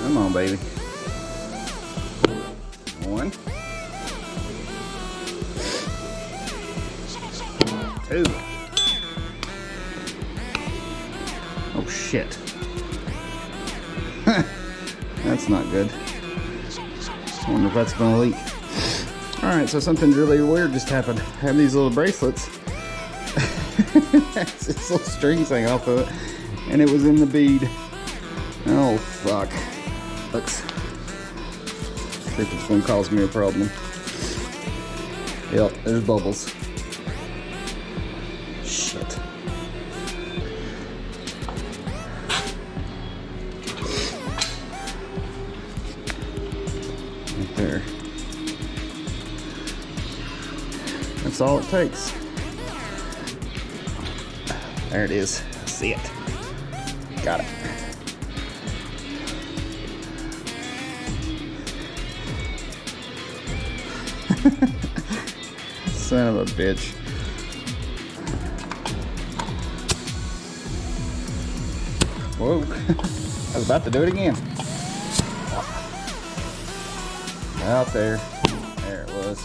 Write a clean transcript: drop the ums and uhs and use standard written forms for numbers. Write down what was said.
Come on, baby. 1, 2. Oh shit. That's not good. I wonder if that's gonna leak. Alright, so something really weird just happened. I have these little bracelets. This little strings hang off of it, and it was in the bead. Oh fuck. Looks. I think it's gonna cause me a problem. Yep, there's bubbles. Shit. Right there. That's all it takes. There it is. I see it. Got it. Son of a bitch. Whoa. I was about to do it again. Out there. There it was.